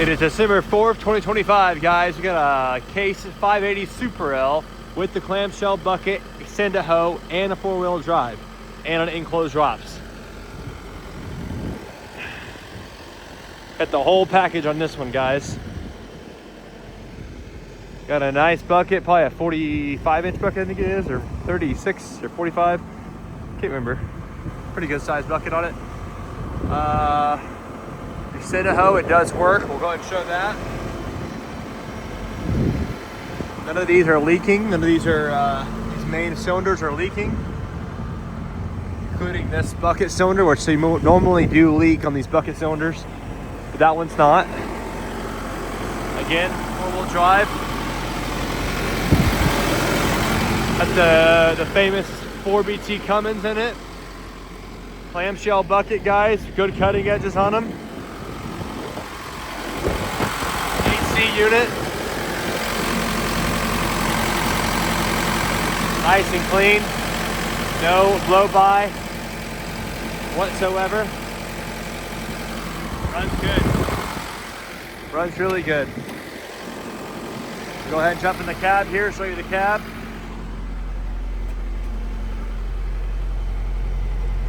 It is December 4th, 2025, guys. We got a Case 580 Super L with the clamshell bucket, extended hoe, and a four-wheel drive, and an enclosed ROPS. Got the whole package on this one, guys. Got a nice bucket, probably a 45-inch bucket, I think it is, or 36 or 45. Can't remember. Pretty good sized bucket on it. Extended hoe, it does work. We'll go ahead and show that. None of these are leaking. None of these are, these main cylinders are leaking, including this bucket cylinder, which they normally do leak on these bucket cylinders, but that one's not. Again, four-wheel drive. Got the famous 4BT Cummins in it. Clamshell bucket, guys. Good cutting edges on them. AC unit. Nice and clean. No blow-by whatsoever. Runs good. Runs really good. Go ahead and jump in the cab here, show you the cab.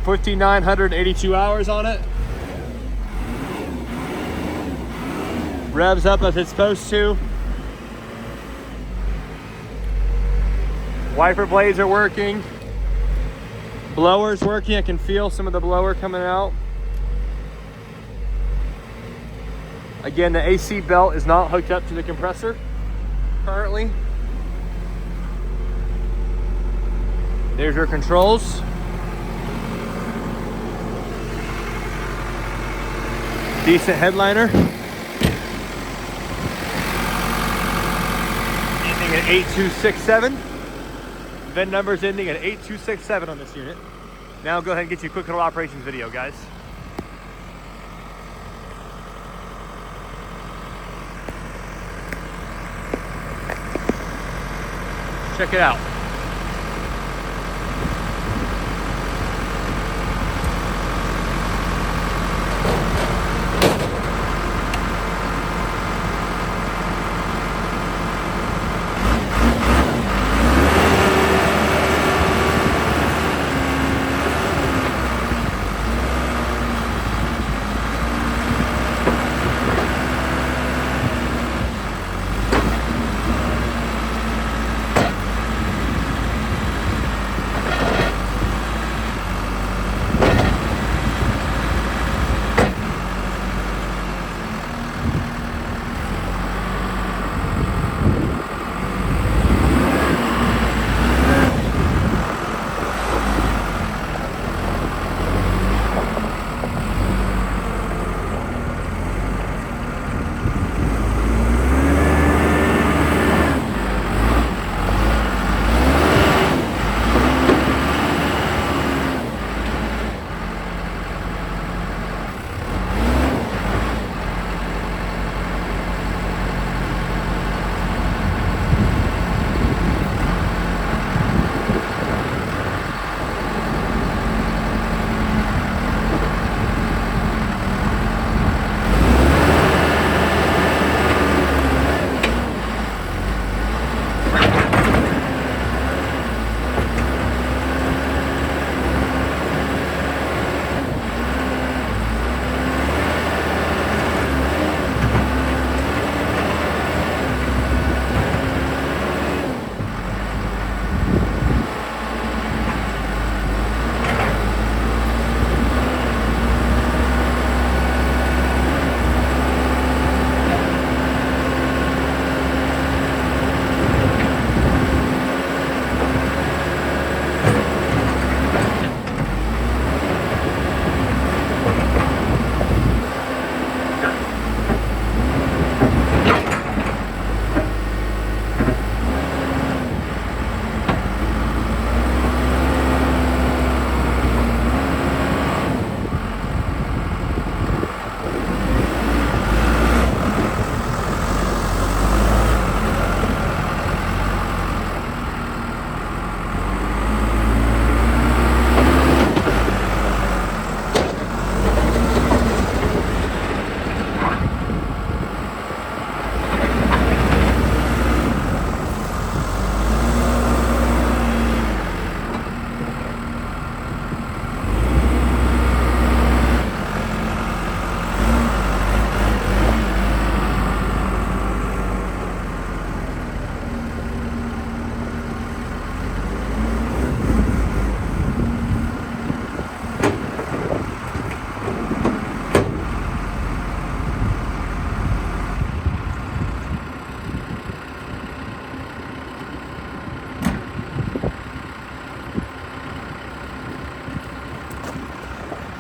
5,982 hours on it. Revs up as it's supposed to. Wiper blades are working. Blower's working. I can feel some of the blower coming out. Again, the AC belt is not hooked up to the compressor currently. There's your controls. Decent headliner. Ending at 8267. VIN number's ending at 8267 on this unit. Now I'll go ahead and get you a quick little operations video, guys. Check it out.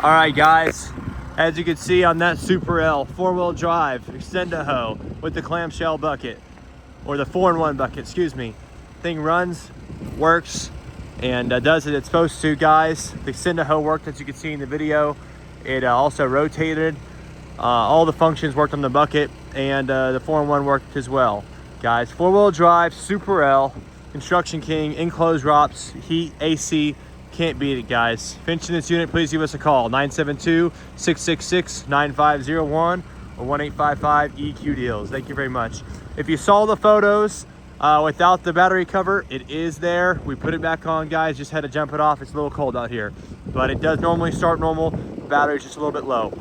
All right, guys, as you can see on that Super L, 4-wheel drive, Extend-A-Hoe with the clamshell bucket, or the 4-in-1 bucket, excuse me. Thing runs, works, and does what it's supposed to, guys. The Extend-A-Hoe worked, as you can see in the video. It also rotated. All the functions worked on the bucket, and the 4-in-1 worked as well. Guys, 4-wheel drive, Super L, Construction King, enclosed ROPS, heat, AC, can't beat it, guys. If interested in this unit, please give us a call, 972-666-9501 or 1-855-EQ-DEALS. Thank you very much. If you saw the photos without the battery cover, it is there. We put it back on, guys. Just had to jump it off. It's a little cold out here, but it does normally start normal. The battery's just a little bit low.